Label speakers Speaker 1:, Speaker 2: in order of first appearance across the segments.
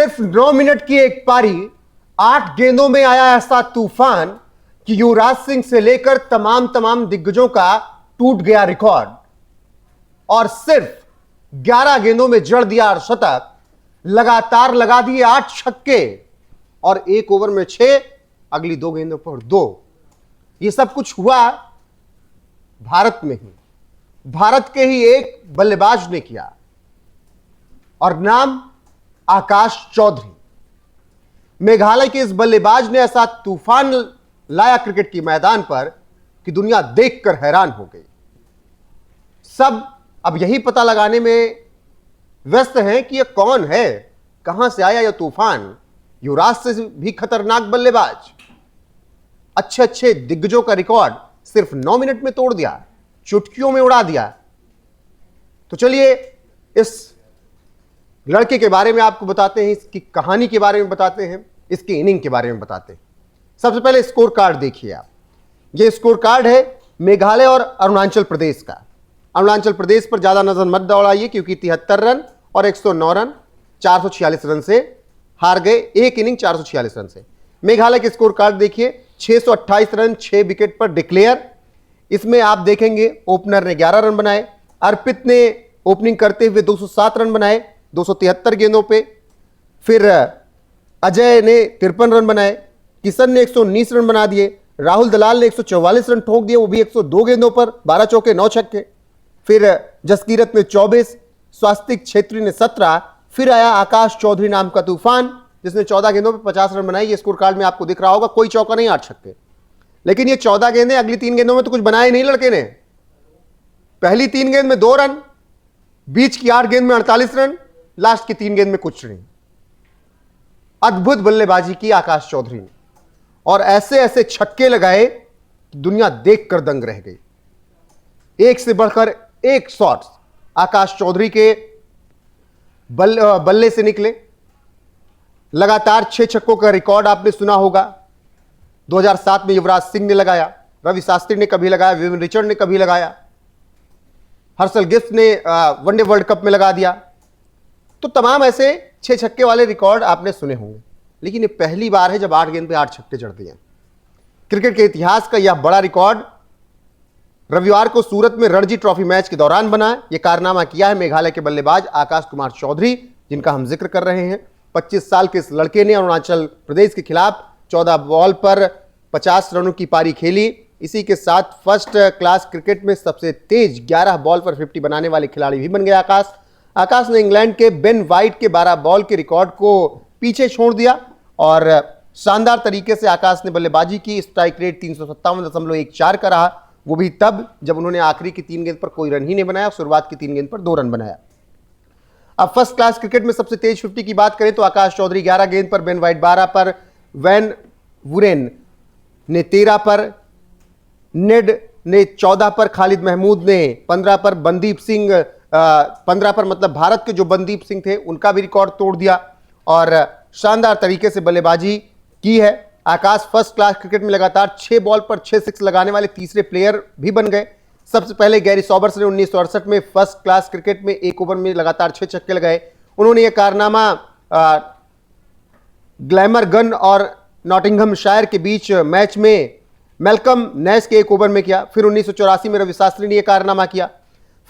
Speaker 1: सिर्फ 9 मिनट की एक पारी, 8 गेंदों में आया ऐसा तूफान कि युवराज सिंह से लेकर तमाम दिग्गजों का टूट गया रिकॉर्ड और सिर्फ 11 गेंदों में जड़ दिया अर्धशतक। लगातार लगा दिए 8 छक्के और 1 ओवर में 6, अगली 2 गेंदों पर 2। यह सब कुछ हुआ भारत में ही, भारत के ही एक बल्लेबाज ने किया और नाम आकाश चौधरी। मेघालय के इस बल्लेबाज ने ऐसा तूफान लाया क्रिकेट के मैदान पर कि दुनिया देखकर हैरान हो गई। सब अब यही पता लगाने में व्यस्त हैं कि यह कौन है, कहां से आया यह तूफान। युवराज से भी खतरनाक बल्लेबाज, अच्छे दिग्गजों का रिकॉर्ड सिर्फ 9 मिनट में तोड़ दिया, चुटकियों में उड़ा दिया। तो चलिए इस लड़के के बारे में आपको बताते हैं, इसकी कहानी के बारे में बताते हैं, इसकी इनिंग के बारे में बताते हैं। सबसे पहले स्कोर कार्ड देखिए आप। यह स्कोर कार्ड है मेघालय और अरुणाचल प्रदेश का। अरुणाचल प्रदेश पर ज्यादा नजर मत दौड़ाइए क्योंकि 73 रन और 109 रन 446 रन से हार गए, एक इनिंग 446 रन से। मेघालय के स्कोर कार्ड देखिए, 628 रन 6 विकेट पर डिक्लेयर। इसमें आप देखेंगे ओपनर ने 11 रन बनाए, अर्पित ने ओपनिंग करते हुए 207 रन बनाए 273 गेंदों पे, फिर अजय ने 53 रन बनाए, किशन ने 119 रन बना दिए, राहुल दलाल ने 144 रन ठोक दिए, वो भी 102 गेंदों पर, 12 चौके 9 छक्के। फिर जसकीरत ने 24, स्वास्तिक छेत्री ने 17, फिर आया आकाश चौधरी नाम का तूफान जिसने 14 गेंदों पर 50 रन बनाए। ये स्कोर कार्ड में आपको दिख रहा होगा, कोई चौका नहीं, 8 छक्के। लेकिन ये 14 गेंदें, अगली 3 गेंदों में तो कुछ बनाए नहीं लड़के ने। पहली 3 गेंद में 2 रन, बीच की 8 गेंद में 48 रन, लास्ट की 3 गेंद में कुछ नहीं। अद्भुत बल्लेबाजी की आकाश चौधरी ने और ऐसे छक्के लगाए दुनिया देखकर दंग रह गई। एक से बढ़कर एक शॉट्स आकाश चौधरी के बल्ले से निकले। लगातार 6 छक्कों का रिकॉर्ड आपने सुना होगा। 2007 में युवराज सिंह ने लगाया, रवि शास्त्री ने कभी लगाया, विविन रिचर्ड ने कभी लगाया, हर्षल गिफ्ट ने वनडे वर्ल्ड कप में लगा दिया। तो तमाम ऐसे 6 छक्के वाले रिकॉर्ड आपने सुने होंगे, लेकिन ये पहली बार है जब 8 गेंद पे 8 छक्के जड़ दिए। क्रिकेट के इतिहास का यह बड़ा रिकॉर्ड रविवार को सूरत में रणजी ट्रॉफी मैच के दौरान बना। यह कारनामा किया है मेघालय के बल्लेबाज आकाश कुमार चौधरी, जिनका हम जिक्र कर रहे हैं। 25 साल के इस लड़के ने अरुणाचल प्रदेश के खिलाफ 14 बॉल पर 50 रनों की पारी खेली। इसी के साथ फर्स्ट क्लास क्रिकेट में सबसे तेज 11 बॉल पर 50 बनाने वाले खिलाड़ी भी बन गए आकाश ने इंग्लैंड के बेन वाइट के 12 बॉल के रिकॉर्ड को पीछे छोड़ दिया और शानदार तरीके से आकाश ने बल्लेबाजी की। स्ट्राइक रेट 357.14 का रहा, वो भी तब जब उन्होंने आखिरी की 3 गेंद पर कोई रन ही नहीं बनाया, शुरुआत की 3 गेंद पर 2 रन बनाया। अब फर्स्ट क्लास क्रिकेट में सबसे तेज 50 की बात करें तो आकाश चौधरी 11 गेंद पर, बेन वाइट 12 पर, वैन वुरेन ने 13 पर, नेड ने 14 पर, खालिद महमूद ने 15 पर, बनदीप सिंह 15 पर, मतलब भारत के जो बनदीप सिंह थे उनका भी रिकॉर्ड तोड़ दिया और शानदार तरीके से बल्लेबाजी की है। आकाश फर्स्ट क्लास क्रिकेट में लगातार 6 बॉल पर 6 सिक्स लगाने वाले तीसरे प्लेयर भी बन गए। सबसे पहले गैरी सॉबर्स ने 1968 में फर्स्ट क्लास क्रिकेट में 1 ओवर में लगातार 6 छक्के लगाए। उन्होंने यह कारनामा ग्लैमरगन और नॉटिंघमशायर के बीच मैच में मेलकम नैश के 1 ओवर में किया। फिर 1984 में रवि शास्त्री ने यह कारनामा किया।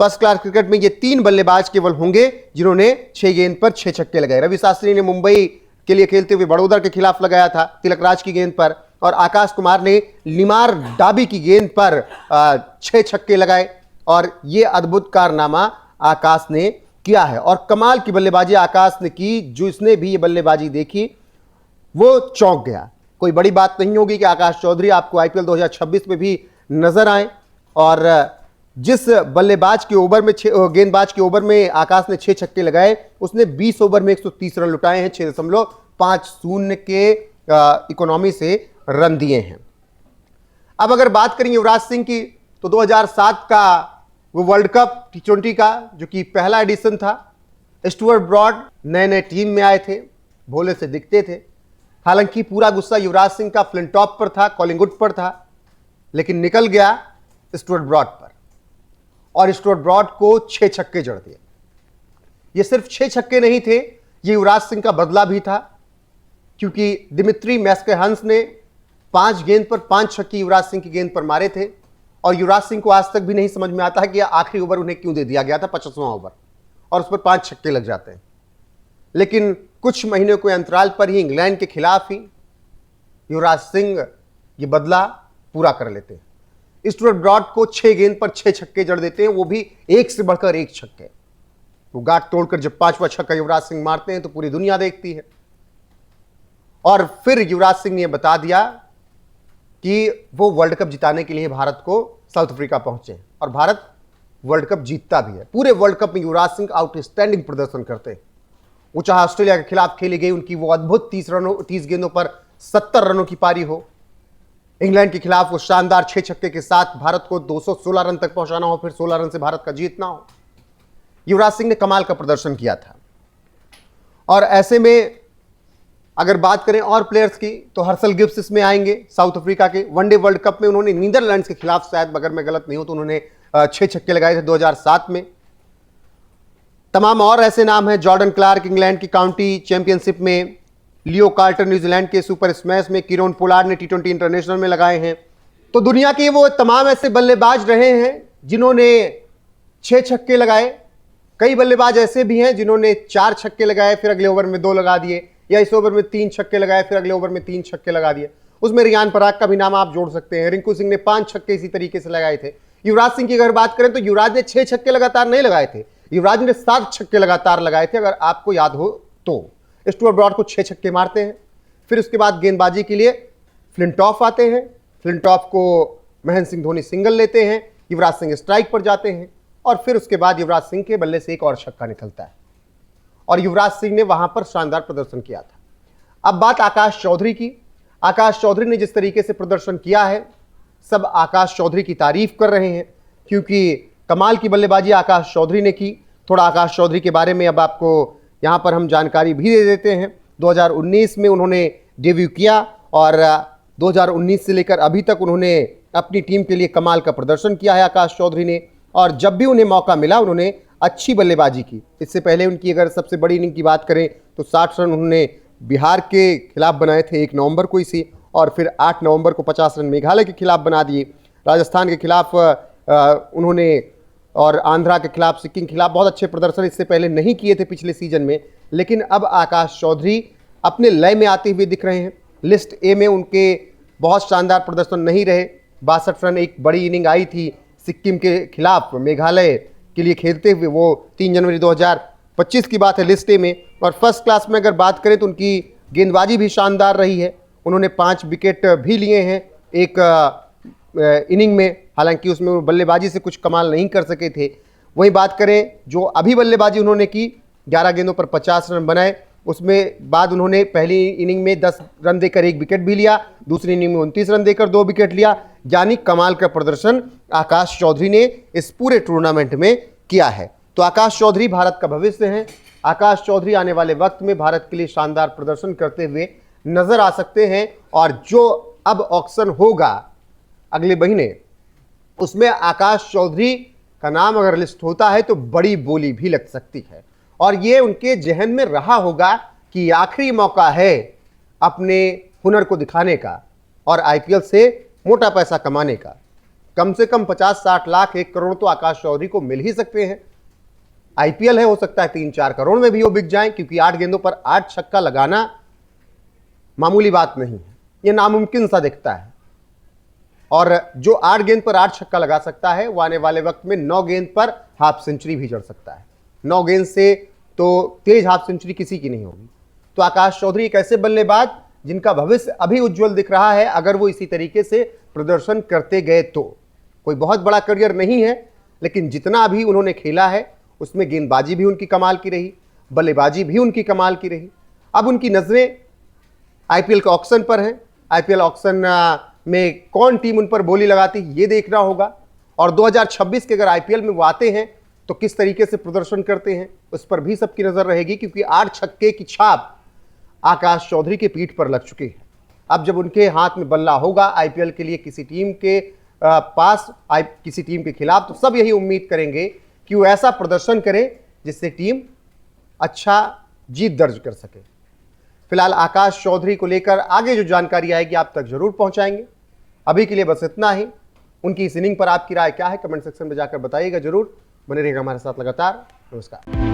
Speaker 1: फर्स्ट क्लास क्रिकेट में ये 3 बल्लेबाज केवल होंगे जिन्होंने 6 गेंद पर 6 छक्के लगाए। रवि शास्त्री ने मुंबई के लिए खेलते हुए बड़ौदा के खिलाफ लगाया था तिलकराज की गेंद पर, और आकाश कुमार ने लिमार डाबी की गेंद पर 6 छक्के लगाए। और यह अद्भुत कारनामा आकाश ने किया है और कमाल की बल्लेबाजी आकाश ने की। जो इसने भी ये बल्लेबाजी देखी वो चौंक गया। कोई बड़ी बात नहीं होगी कि आकाश चौधरी आपको आईपीएल 2026 में भी नजर आए और जिस बल्लेबाज के ओवर में गेंदबाज के ओवर में आकाश ने 6 छक्के लगाए, उसने 20 ओवर में 130 रन लुटाए हैं। 6.50 के इकोनॉमी से रन दिए हैं। अब अगर बात करें युवराज सिंह की तो 2007 का वो वर्ल्ड कप T20 का जो कि पहला एडिशन था, स्टुअर्ट ब्रॉड नए टीम में आए थे, भोले से दिखते थे। हालांकि पूरा गुस्सा युवराज सिंह का फ्लिंटॉप पर था, कॉलिंगवुड पर था, लेकिन निकल गया स्टुअर्ट ब्रॉड पर और स्टुअर्ट ब्रॉड को 6 छक्के जड़ दिए। ये सिर्फ 6 छक्के नहीं थे, ये युवराज सिंह का बदला भी था, क्योंकि दिमित्री मैक्सवेहन्स ने 5 गेंद पर 5 छक्के युवराज सिंह की गेंद पर मारे थे, और युवराज सिंह को आज तक भी नहीं समझ में आता है कि आखिरी ओवर उन्हें क्यों दे दिया गया था, 50वां ओवर, और उस पर 5 छक्के लग जाते हैं। लेकिन कुछ महीनों के अंतराल पर ही इंग्लैंड के खिलाफ ही युवराज सिंह ये बदला पूरा कर लेते हैं। स्टुअर्ट ब्रॉड को 6 गेंद पर 6 छक्के जड़ देते हैं, वो भी एक से बढ़कर एक छक्के। वो गांठ तोड़कर जब 5वां छक्का युवराज सिंह मारते हैं तो पूरी दुनिया देखती है। और फिर युवराज सिंह ने यह बता दिया कि वो वर्ल्ड कप जिताने के लिए भारत को साउथ अफ्रीका पहुंचे, और भारत वर्ल्ड कप जीतता भी है। पूरे वर्ल्ड कप में युवराज सिंह आउटस्टैंडिंग प्रदर्शन करते हैं। वो चाहे ऑस्ट्रेलिया के खिलाफ खेली गई उनकी वो अद्भुत 30 गेंदों पर 70 रनों की पारी हो, इंग्लैंड के खिलाफ वो शानदार 6 छक्के के साथ भारत को 216 रन तक पहुंचाना हो, फिर 16 रन से भारत का जीतना हो, युवराज सिंह ने कमाल का प्रदर्शन किया था। और ऐसे में अगर बात करें और प्लेयर्स की तो हर्षल गिब्स इसमें आएंगे। साउथ अफ्रीका के वनडे वर्ल्ड कप में उन्होंने नीदरलैंड्स के खिलाफ, शायद अगर मैं गलत नहीं हूं तो उन्होंने 6 छक्के लगाए थे 2007 में। तमाम और ऐसे नाम हैं, जॉर्डन क्लार्क इंग्लैंड की काउंटी चैंपियनशिप में, लियो कार्टर न्यूजीलैंड के सुपर स्मैश में, किरोन पोलार्ड ने T20 इंटरनेशनल में लगाए हैं। तो दुनिया के वो तमाम ऐसे बल्लेबाज रहे हैं जिन्होंने 6 छक्के लगाए। कई बल्लेबाज ऐसे भी हैं जिन्होंने 4 छक्के लगाए फिर अगले ओवर में 2 लगा दिए, या इस ओवर में 3 छक्के लगाए फिर अगले ओवर में 3 छक्के लगा दिए। उसमें रियान पराग का भी नाम आप जोड़ सकते हैं। रिंकू सिंह ने 5 छक्के इसी तरीके से लगाए थे। युवराज सिंह की अगर बात करें तो युवराज ने 6 छक्के लगातार नहीं लगाए थे, युवराज ने 7 छक्के लगातार लगाए थे, अगर आपको याद हो तो। स्टुअर्ट ब्रॉड को 6 छक्के मारते हैं। फिर उसके बाद गेंदबाजी के लिए फ्लिंटॉफ आते हैं, फ्लिंटॉफ को महेंद्र सिंह धोनी सिंगल लेते हैं, युवराज सिंह स्ट्राइक पर जाते हैं, और फिर उसके बाद युवराज सिंह के बल्ले से एक और छक्का निकलता है, और युवराज सिंह ने वहां पर शानदार प्रदर्शन किया था। अब बात आकाश चौधरी की। आकाश चौधरी ने जिस तरीके से प्रदर्शन किया है, सब आकाश चौधरी की तारीफ कर रहे हैं, क्योंकि कमाल की बल्लेबाजी आकाश चौधरी ने की। थोड़ा आकाश चौधरी के बारे में अब आपको यहां पर हम जानकारी भी दे देते हैं। 2019 में उन्होंने डेब्यू किया, और 2019 से लेकर अभी तक उन्होंने अपनी टीम के लिए कमाल का प्रदर्शन किया है आकाश चौधरी ने, और जब भी उन्हें मौका मिला उन्होंने अच्छी बल्लेबाजी की। इससे पहले उनकी अगर सबसे बड़ी इनिंग की बात करें तो 60 रन उन्होंने बिहार के खिलाफ बनाए थे 1 नवंबर को इसी, और फिर 8 नवंबर को 50 रन मेघालय के खिलाफ बना दिए। राजस्थान के खिलाफ उन्होंने, और आंध्रा के खिलाफ, सिक्किम के खिलाफ बहुत अच्छे प्रदर्शन इससे पहले नहीं किए थे पिछले सीजन में। लेकिन अब आकाश चौधरी अपने लय में आते हुए दिख रहे हैं। लिस्ट ए में उनके बहुत शानदार प्रदर्शन नहीं रहे। 62 रन एक बड़ी इनिंग आई थी सिक्किम के खिलाफ मेघालय के लिए खेलते हुए, वो 3 जनवरी 2025 की बात है लिस्ट ए में। और फर्स्ट क्लास में अगर बात करें तो उनकी गेंदबाजी भी शानदार रही है। उन्होंने 5 विकेट भी लिए हैं एक इनिंग में, हालांकि उसमें वो बल्लेबाजी से कुछ कमाल नहीं कर सके थे। वहीं बात करें जो अभी बल्लेबाजी उन्होंने की, 11 गेंदों पर 50 रन बनाए, उसमें बाद उन्होंने पहली इनिंग में 10 रन देकर 1 विकेट भी लिया, दूसरी इनिंग में 29 रन देकर 2 विकेट लिया। यानी कमाल का प्रदर्शन आकाश चौधरी ने इस पूरे टूर्नामेंट में किया है। तो आकाश चौधरी भारत का भविष्य हैं। आकाश चौधरी आने वाले वक्त में भारत के लिए शानदार प्रदर्शन करते हुए नजर आ सकते हैं, और जो अब ऑक्शन होगा अगले महीने, उसमें आकाश चौधरी का नाम अगर लिस्ट होता है तो बड़ी बोली भी लग सकती है, और ये उनके जहन में रहा होगा कि आखिरी मौका है अपने हुनर को दिखाने का और आईपीएल से मोटा पैसा कमाने का। कम से कम 50-60 लाख 1 करोड़ तो आकाश चौधरी को मिल ही सकते हैं। आईपीएल है, हो सकता है 3-4 करोड़ में भी वो बिक जाएं, क्योंकि 8 गेंदों पर 8 छक्का लगाना मामूली बात नहीं है, यह नामुमकिन सा दिखता है। और जो 8 गेंद पर 8 छक्का लगा सकता है वो आने वाले वक्त में 9 गेंद पर हाफ सेंचुरी भी जड़ सकता है। 9 गेंद से तो तेज हाफ सेंचुरी किसी की नहीं होगी। तो आकाश चौधरी एक ऐसे बल्लेबाज जिनका भविष्य अभी उज्जवल दिख रहा है, अगर वो इसी तरीके से प्रदर्शन करते गए तो। कोई बहुत बड़ा करियर नहीं है, लेकिन जितना अभी उन्होंने खेला है उसमें गेंदबाजी भी उनकी कमाल की रही, बल्लेबाजी भी उनकी कमाल की रही। अब उनकी नजरें आईपीएल के ऑक्शन पर हैं। आईपीएल ऑक्शन में कौन टीम उन पर बोली लगाती ये देखना होगा, और 2026 के अगर आईपीएल में वो आते हैं तो किस तरीके से प्रदर्शन करते हैं उस पर भी सबकी नजर रहेगी, क्योंकि 8 छक्के की छाप आकाश चौधरी के पीठ पर लग चुकी है। अब जब उनके हाथ में बल्ला होगा आईपीएल के लिए किसी टीम के पास, किसी टीम के खिलाफ, तो सब यही उम्मीद करेंगे कि वो ऐसा प्रदर्शन करे जिससे टीम अच्छा जीत दर्ज कर सके। फिलहाल आकाश चौधरी को लेकर आगे जो जानकारी आएगी आप तक जरूर पहुंचाएंगे। अभी के लिए बस इतना ही। उनकी इस इनिंग पर आपकी राय क्या है कमेंट सेक्शन में जाकर बताइएगा जरूर। बने रहिएगा हमारे साथ लगातार। नमस्कार।